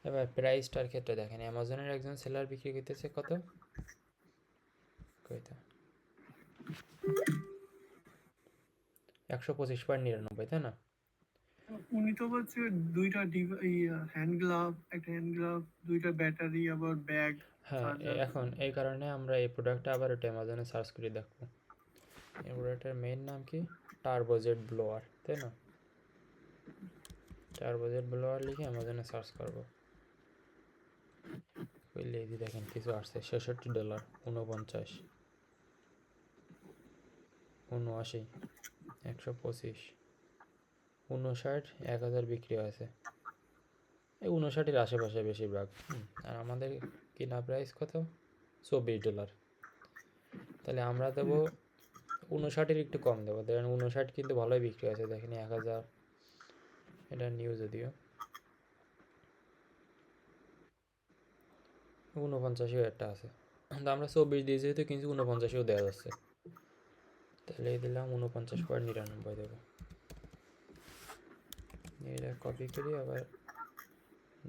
এবার প্রাইসটার ক্ষেত্রে দেখেন অ্যামাজনের একজন সেলার বিক্রি করতেছে কত, কইতা 125.99, তাই না? উনি তো বলছে দুইটা হ্যান্ড গ্লাভ, একটা হ্যান্ড গ্লাভ, দুইটা ব্যাটারি, আবার ব্যাগ, হ্যাঁ, চার্জার। এখন এই কারণে আমরা এই প্রোডাক্টটা আবার ওটা অ্যামাজনে সার্চ করে দেখবো। এই প্রোডাক্টের মেইন নাম কি? টার্বোজেট ব্লোয়ার, তাই না? টার্বোজেট ব্লোয়ার লিখে অ্যামাজনে সার্চ করবো, করলে এই যে দেখেন কিছু আসছে $66, 49, 79, 125, 59, 1000 বিক্রি হয়েছে। এই 59-এর আশেপাশে বেশিরভাগ। আর আমাদের কিনা প্রাইস কত? $24। তাহলে আমরা দেবো 59-এর একটু কম দেবো, দেখেন 59 কিন্তু ভালোই বিক্রি আছে, দেখেন 1000। এটা নিউ যদিও, 49ও একটা আছে, কিন্তু আমরা 24 দিয়েছি যেহেতু কিন্তু 49ও দেওয়া যাচ্ছে। তাহলে এই দিলাম 49.99 দেবো। এটা কপি করি, আবার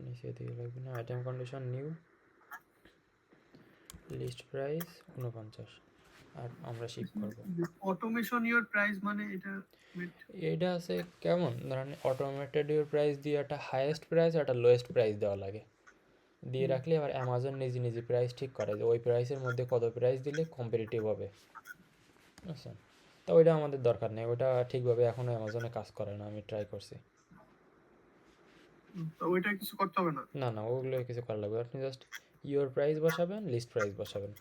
নিচে দিয়ে লাগবে না, item condition new, list price 49, আর আমরা শিপ করব। অটোমেশন ইওর প্রাইস মানে এটা এইটা আছে কেমন, ধরেন অটোমেটেড ইউর প্রাইস দিয়ে একটা হাইয়েস্ট প্রাইস আর একটা লোয়েস্ট প্রাইস দেওয়া লাগে, দিয়ে রাখলে আবার অ্যামাজন নিজে নিজে প্রাইস ঠিক করে যে ওই প্রাইসের মধ্যে কত প্রাইস দিলে কম্পিটিটিভ হবে, বুঝছেন? তো ওইটা আমাদের দরকার নেই, ওইটা ঠিকভাবে এখনও অ্যামাজনে কাজ করে না, আমি ট্রাই করছি। তো ওইটা কিছু করতে হবে না। না না, ওগুলো কিছু করা লাগবে, আপনি জাস্ট ইউর প্রাইস বসাবেন, লিস্ট প্রাইস বসাবেন,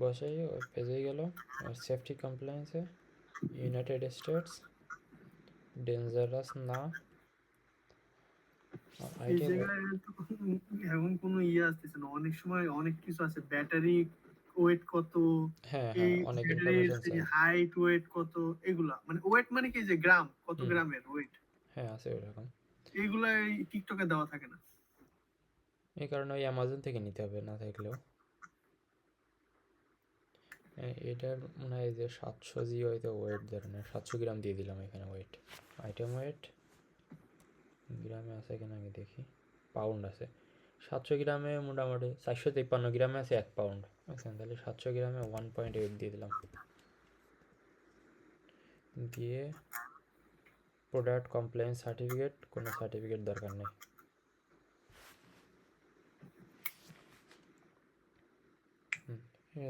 বসাই ওই পেজেই গেল। আর সেফটি কমপ্লায়েন্সে ইউনাইটেড স্টেটস, ডেঞ্জারাস না, এই আইটেম। জায়গায় তো এমন কোনো আসতেছে না, অনেক সময় অনেক কিছু আছে, ব্যাটারি ওয়েট কত, হ্যাঁ এই হ্যাঁ, অনেক ব্যাটারির ইনফরমেশন চাই। হাইট ওয়েট কত, এগুলা মানে ওয়েট মানে কি যে গ্রাম, কত হুম, গ্রামের ওয়েট, হ্যাঁ আছে ওইরকম। এইগুলা এই টিকটকে দেওয়া থাকে না। এই কারণে ওই অ্যামাজন থেকে নিতে হবে না থাকলেও। এটার মনে হয় যে 700 হয়তো ওয়েট ধরনের, 700 গ্রাম দিয়ে দিলাম এখানে ওয়েট। আইটেম ওয়েট গ্রামে আছে কিনা আগে দেখি, পাউন্ড আছে 700 গ্রামে, মোটামুটি 453 গ্রামে আছে 1 পাউন্ড, বুঝছেন? তাহলে 700 গ্রামে 1.8 দিয়ে দিলাম, দিয়ে প্রোডাক্ট কমপ্লেন্স সার্টিফিকেট, কোনো সার্টিফিকেট দরকার নেই।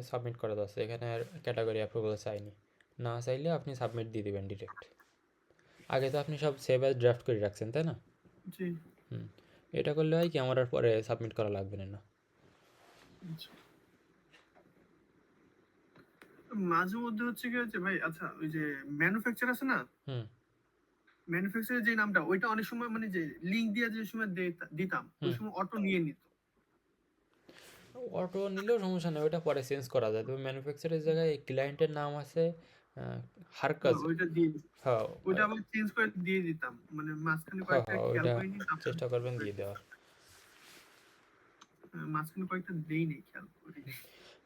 সাবমিট করা যাচ্ছে, এখানে আর ক্যাটাগরি অ্যাপ্রুভাল চাইনি, না চাইলে আপনি সাবমিট দিয়ে দেবেন ডিরেক্ট। আগে তো আপনি সব সেভ অ্যাজ ড্রাফট করে রাখছেন, তাই না? জি। এটা করলে হয় কি, আমার আর পরে সাবমিট করা লাগবে না। আচ্ছা। মাঝে মধ্যে হচ্ছে কি হচ্ছে ভাই, আচ্ছা ওই যে ম্যানুফ্যাকচার আছে না, হুম ম্যানুফ্যাকচারের যে নামটা ওইটা অনেক সময় মানে যে লিঙ্ক দিয়ে যে সময় দিতাম ওই হুম, সময় অটো নিয়ে নিত। অটো নিলেও সমস্যা নেই, ওটা পরে চেঞ্জ করা যায়। তবে ম্যানুফ্যাকচারের জায়গায় ক্লায়েন্টের নাম আছে হারকাজ। ওইটা দিয়ে হ্যাঁ ওইটা আবার চেঞ্জ করে দিয়ে দিতাম, মানে মাঝখানে হ্যাঁ কয়েকটা হ্যাঁ, খেয়াল ওইটা করিনি, তারপর চেষ্টা করবেন দিয়ে দেওয়ার। মাঝখানে কয়েকটা দেই নেই, খেয়াল করিনি।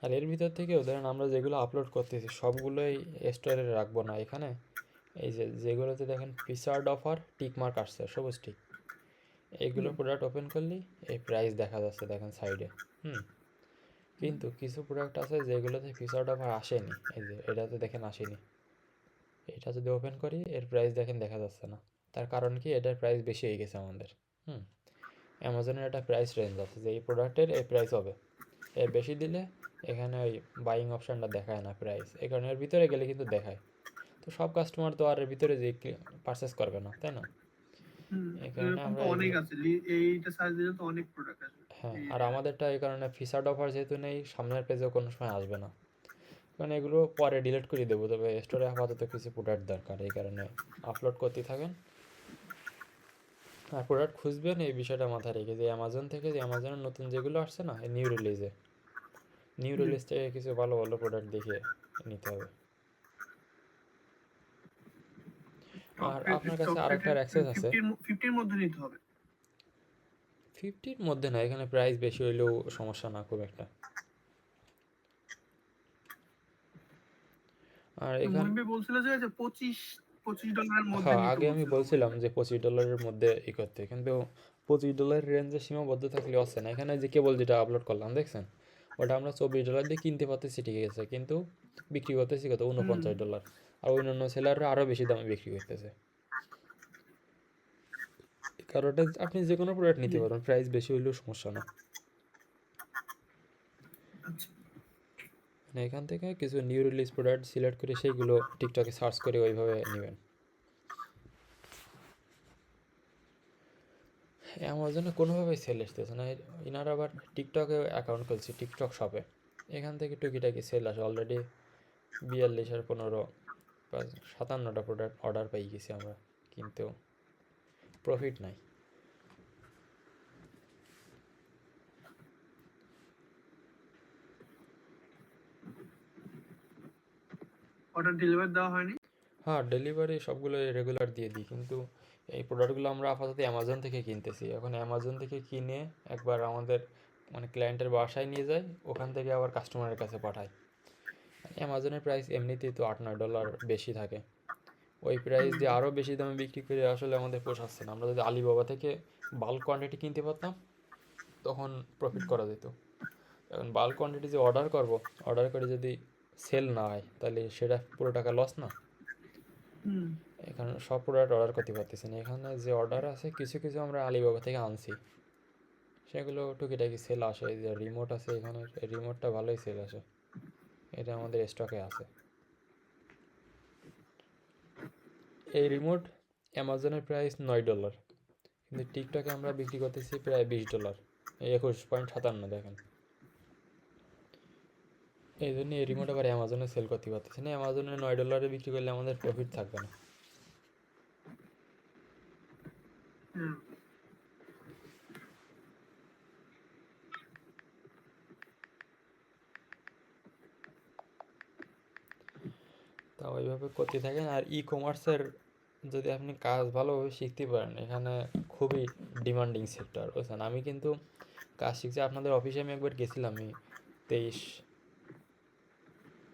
আর এর ভিতর থেকেও ধরেন আমরা যেগুলো আপলোড করতেছি সবগুলোই স্টোরে রাখবো না এখানে। এই যে যেগুলোতে দেখেন ফিচার্ড অফার টিক মার্ক আসছে সবুজ টিক, এইগুলো হুম, প্রোডাক্ট ওপেন করলেই এই প্রাইস দেখা যাচ্ছে দেখেন সাইডে। হুম, কিন্তু কিছু প্রোডাক্ট আছে যেগুলোতে ফিচার্ড অফার আসেনি, এই যে এটাতে দেখেন আসেনি। এটা যদি ওপেন করি এর প্রাইস দেখেন দেখা যাচ্ছে না। তার কারণ কি, এটার প্রাইস বেশি হয়ে গেছে আমাদের। হুম, অ্যামাজনের একটা প্রাইস রেঞ্জ আছে যে এই প্রোডাক্টের এই প্রাইস হবে, এর বেশি দিলে এখানে ওই বাইং অপশানটা দেখায় না প্রাইস, এই কারণে এর ভিতরে গেলে কিন্তু দেখায়। তো সব কাস্টমার তো আর এর ভিতরে যে পারচেস করবে না, তাই না? হুম, এই কারণে এরকম তো আমরা অনেক এগুলো, আছে, এইটা সার্চ দিলে তো অনেক প্রোডাক্ট আসবে হ্যাঁ, এই আর আমাদেরটা এই কারণে ফিচার্ড অফার যেহেতু নেই সামনের পেজেও কোনো সময় আসবে না, কারণ এগুলো পরে ডিলিট করে দেবো। তবে স্টোরে আপাতত কিছু প্রোডাক্ট দরকার, এই কারণে আপলোড করতে থাকেন। আর প্রোডাক্ট খুঁজবেন এই বিষয়টা মাথায় রেখে, যে অ্যামাজন থেকে, যে অ্যামাজনের নতুন যেগুলো আসছে না এই নিউ হুম, রিলিজ থেকে কিছু ভালো ভালো প্রোডাক্ট দেখে নিতে হবে। টপ আর রেটেড, আপনার কাছে টপ আরেকটার রেটেড অ্যাক্সেস আছে। 50-র মধ্যে নিতে হবে। 50-র মধ্যে না, এখানে প্রাইস বেশি হইলেও সমস্যা না খুব একটা। আর তো এখান, মহিম ভাই বলছিল যে যে $25 মধ্যে হ্যাঁ নিতে আগে আমি বলছিল মহিম বলছিলাম ভাই। যে $25 মধ্যে ই করতে, কিন্তু $25 রেঞ্জে সীমাবদ্ধ থাকলে হচ্ছে না। এখানে যে কেবল যেটা আপলোড করলাম দেখছেন, ওটা আমরা $24 দিয়ে কিনতে পারতেছি ঠিক আছে, কিন্তু বিক্রি করতেছি কত, হুম, $49। আর অন্যান্য সেলাররা আরও বেশি দামে বিক্রি করতেছে। এই কারণে আপনি যে কোনো প্রোডাক্ট নিতে জি, পারেন, প্রাইস বেশি হইলেও সমস্যা না। আচ্ছা, মানে এখান থেকে কিছু নিউ রিলিজ প্রোডাক্ট সিলেক্ট করে সেইগুলো টিকটকে সার্চ করে ওইভাবে নেবেন। অ্যামাজনে কোনোভাবেই সেল আসতেছে না। ইনার আবার টিকটকে অ্যাকাউন্ট খুলছি, টিকটক শপে, এখান থেকে টুকিটাকি সেল আসে। অলরেডি 42 আর 15 57টা প্রোডাক্ট অর্ডার পেয়ে গেছি আমরা, কিন্তু প্রফিট নাই। অর্ডার ডেলিভারি দেওয়া হয়নি। হ্যাঁ, ডেলিভারি সবগুলো রেগুলার দিয়ে দিই, কিন্তু এই প্রোডাক্টগুলো আমরা আপাতত অ্যামাজন থেকে কিনতেছি। এখন অ্যামাজন থেকে কিনে একবার আমাদের মানে ক্লায়েন্টের বাসায় নিয়ে যাই, ওখান থেকে আবার কাস্টমারের কাছে পাঠাই। অ্যামাজনের প্রাইস এমনিতেই তো $8-9 বেশি থাকে, ওই প্রাইস হুম, দিয়ে আরও বেশি দামে বিক্রি করে আসলে আমাদের পোষাচ্ছে না। আমরা যদি আলিবাবা থেকে বাল্ক কোয়ান্টিটি কিনতে পারতাম তখন প্রফিট করা যেত। এখন বাল্ক কোয়ান্টিটি যে অর্ডার করব, অর্ডার করে যদি সেল না হয় তাহলে সেটা পুরো টাকা লস না। হুম, এখানে সব প্রোডাক্ট অর্ডার করতে পারতেছি না। এখানে যে অর্ডার আছে কিছু কিছু আমরা আলিবাবা থেকে আনছি, সেগুলো টুকিটাকি সেল আসে। এই যে রিমোট আছে এখানে, এই রিমোটটা ভালোই সেল আসে, এটা আমাদের স্টকে আছে। এই রিমোট অ্যামাজনের প্রাইস $9, কিন্তু টিকটকে আমরা বিক্রি করতেছি প্রায় $20, 21.57 দেখেন। এই জন্য এই রিমোট আবার অ্যামাজনে সেল করতে পারতেছি না। অ্যামাজনে $9 বিক্রি করলে আমাদের প্রফিট থাকবে না। হুম। তা ওইভাবে করতে থাকেন। আর ই কমার্সের যদি আপনি কাজ ভালোভাবে শিখতে পারেন, এখানে খুবই ডিমান্ডিং সেক্টর বুঝছেন। আমি কিন্তু কাজ শিখছি, আপনাদের অফিসে আমি একবার গেছিলাম, আমি তেইশ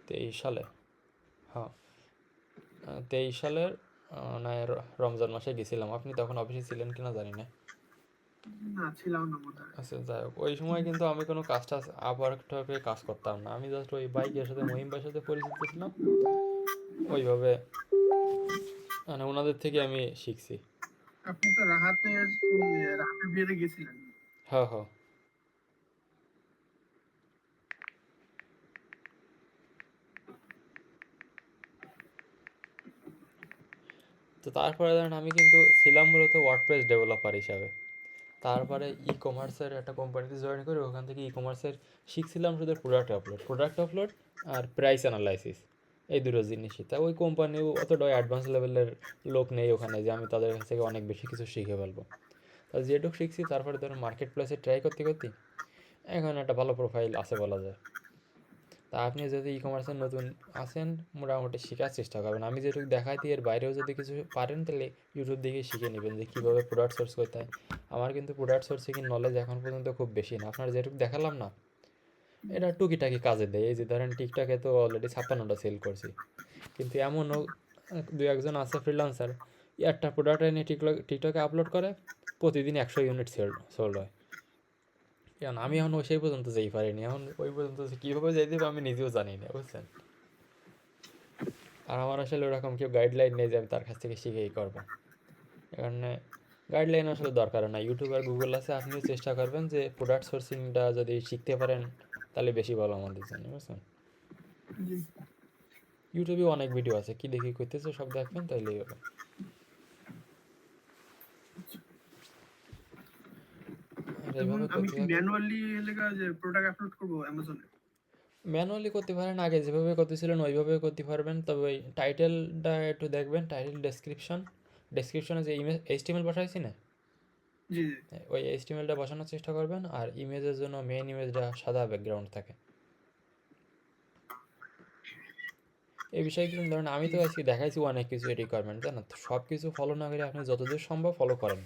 তেইশ সালে, হ্যাঁ 23 সালের না রমজান মাসে গেছিলাম। আপনি তখন অফিসে ছিলেন কিনা জানি না। না, ছিলাম না বোধহয়। আচ্ছা যাই হোক, ওই সময় কিন্তু আমি কোনো কাজ টাজ আপওয়ার্ক কাজ করতাম না, আমি জাস্ট ওই বাইকের সাথে মহিম ভাইয়ের সাথে পরিচিত ছিলাম ওইভাবে, মানে ওনাদের থেকে আমি শিখছি। আপনি তো রাহাতের বিয়েতে গেছিলেন। হ্যাঁ হ্যাঁ। তো তারপরে ধরেন আমি কিন্তু ছিলাম মূলত ওয়ার্ডপ্রেস ডেভেলপার হিসাবে। তারপরে ই কমার্সের একটা কোম্পানিতে জয়েন করি, ওখান থেকে ই কমার্সের শিখছিলাম শুধু প্রোডাক্ট আপলোড আর প্রাইস অ্যানালাইসিস, এই দুটো জিনিসই। তা ওই কোম্পানিও অতটা অ্যাডভান্স লেভেলের লোক নেই ওখানে যে আমি তাদের কাছ থেকে অনেক বেশি কিছু শিখে ফেলবো। তা যেটুকু শিখছি তারপরে ধরুন মার্কেট প্লেসে ট্রাই করতে করতে এখন একটা ভালো প্রোফাইল আছে বলা যায়। তা আপনি যদি ই কমার্সের নতুন আসেন মোটামুটি শেখার চেষ্টা করবেন। আমি যেটুকু দেখাইছি এর বাইরেও যদি কিছু পারেন তাহলে ইউটিউব দেখে শিখে নেবেন যে কীভাবে প্রোডাক্ট সোর্স করতে হয়। আমার কিন্তু প্রোডাক্ট সোর্সিংয়ের নলেজ এখন পর্যন্ত খুব বেশি না। আপনার যেটুকু দেখালাম না এটা টুকিটাকি কাজে দেয়। এই যে ধরেন টিকটকে তো অলরেডি 56টা সেল করছি, কিন্তু এমনও দু একজন আছে ফ্রিল্যান্সার একটা প্রোডাক্ট এনে টিকটকে আপলোড করে প্রতিদিন 100 ইউনিট সোল্ড হয়। কারণ আমি এখন সেই পর্যন্ত যেই পারিনি, এখন ওই পর্যন্ত কীভাবে যাই দেবে আমি নিজেও জানি না, বুঝছেন। আর আমার আসলে ওরকম কেউ গাইডলাইন নেই যে আমি তার কাছ থেকে শিখেই করবো। এ কারণে গাইডলাইন আসলে দরকার না। ইউটিউব আর গুগল আছে, আপনিও চেষ্টা করবেন যে প্রোডাক্ট সোর্সিংটা যদি শিখতে পারেন তাহলে বেশি ভালো আমাদের জন্য, বুঝছেন। জি। ইউটিউবে অনেক ভিডিও আছে, কি দেখি করতেছে সব দেখবেন তাইলেই হবে। আর এবং এভাবে আমি করতে কি থাকলে ম্যানুয়ালি লেখা যে প্রোডাক্ট আপলোড করবো অ্যামাজনে? ম্যানুয়ালি করতে পারেন, আগে যেভাবে করতেছিলেন ওইভাবে করতে পারবেন। তবে ওই টাইটেলটা একটু দেখবেন, টাইটেল ডেসক্রিপশনে যে ইমেজ এইচটিএমএল বসাইছি না, জি জি। ওই এইচটিএমএলটা বসানোর চেষ্টা করবেন। আর ইমেজের জন্য মেইন ইমেজটা সাদা ব্যাকগ্রাউন্ড থাকে। এই বিষয়গুলো ধরেন আমি তো আজকে দেখাইছি অনেক কিছু রিকোয়ারমেন্ট, জানেন তো। সব কিছু ফলো না করে আপনি যতদূর সম্ভব ফলো করেন,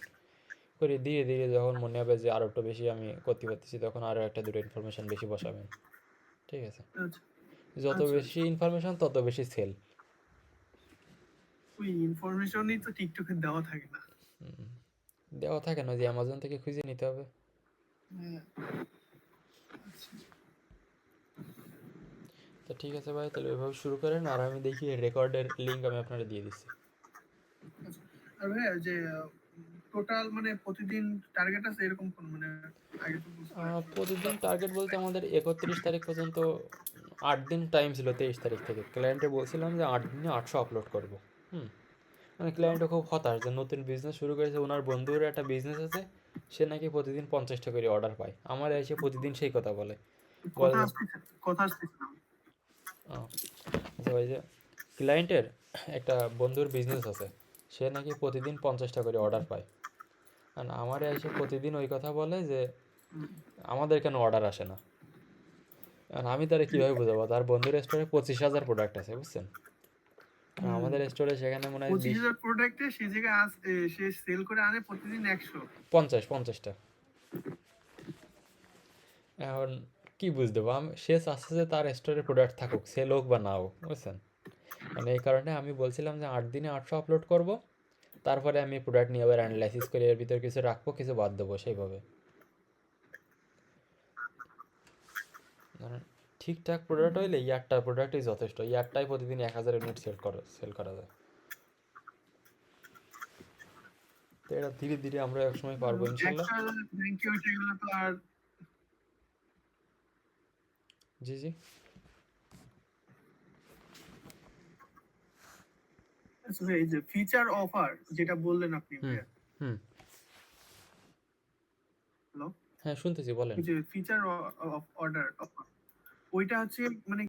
করে ধীরে ধীরে যখন মনে হবে যে আরও একটু বেশি আমি করতে পারতেছি তখন আরও একটা দুটো ইনফরমেশান বেশি বসাবেন, ঠিক আছে। আচ্ছা যত আচ্ছা। বেশি ইনফরমেশান তত বেশি সেল। ওই ইনফরমেশনই তো টিকটকে দেওয়া থাকে না। দেওয়া থাকে না, যে অ্যামাজন থেকে খুঁজে নিতে হবে। হ্যাঁ। আচ্ছা। তো ঠিক আছে ভাই, তাহলে ওইভাবে শুরু করেন। আর আমি দেখি রেকর্ডের লিঙ্ক আমি আপনারা দিয়ে দিচ্ছি। আচ্ছা। আর ভাইয়া যে টোটাল মানে প্রতিদিন টার্গেট আছে এরকম কোন মানে আগে তো বুঝতে প্রতিদিন টার্গেট বলতে আমাদের 31 তারিখ পর্যন্ত 8 দিন টাইম ছিল। 23 তারিখ থেকে ক্লায়েন্টে বলছিলাম যে 8 দিনে 800 আপলোড করবো। হুম। মানে ক্লায়েন্টও খুব হতাশ যে নতুন বিজনেস শুরু করেছে, ওনার বন্ধুর একটা বিজনেস আছে, সে নাকি প্রতিদিন 50টা করে অর্ডার পায়। আমার এসে প্রতিদিন সেই কথা বলে বলে কথা যে আসতেছে কথা আসতেছে না। আহ, যে ওই যে ক্লায়েন্টের একটা বন্ধুর বিজনেস আছে, সে নাকি প্রতিদিন 50টা করে অর্ডার পায়। আর আমার এসে প্রতিদিন ওই কথা বলে যে হুম। আমাদের কেন অর্ডার আসে না। আর আমি তারে কীভাবে বোঝাবো, তার বন্ধুর স্টোরে 25,000 প্রোডাক্ট আছে, বুঝছেন। আর হুম। আমাদের স্টোরে সেখানে মনে হয় 25,000 প্রোডাক্টে সে জায়গায় সে সেল করে আনে প্রতিদিন 100। 50টা। এখন কি বুঝতে পারবো আমি, সে চাচ্ছে যে তার স্টোরে প্রোডাক্ট থাকুক, সেল হোক বা না হোক, বুঝছেন। মানে এই কারণে আমি বলছিলাম যে 8 দিনে 800 আপলোড করব, তারপরে আমি প্রোডাক্ট নিয়ে আবার অ্যানালাইসিস করে এর ভিতরে কিছু রাখবো, কিছু বাদ দেবো সেইভাবে। ধরেন ঠিকঠাক প্রোডাক্ট হইলে ইয়ারটার প্রোডাক্টই যথেষ্ট। ইয়ারটাই প্রতিদিন 1000 ইউনিট সেল করা যায়। তো এটা ধীরে ধীরে আমরা একসময় পারবো ইনশাল্লাহ। একটা ব্যাংকে উঠে গেলে তো আর জি জি। আচ্ছা ভাই, এই যে ফিচার অফার যেটা বললেন আপনি হুম ভাইয়া, হুম। হ্যালো, হ্যাঁ শুনতেছি, বলেন। ওই যে ফিচার অফ অর্ডার ওইটা হচ্ছে মানে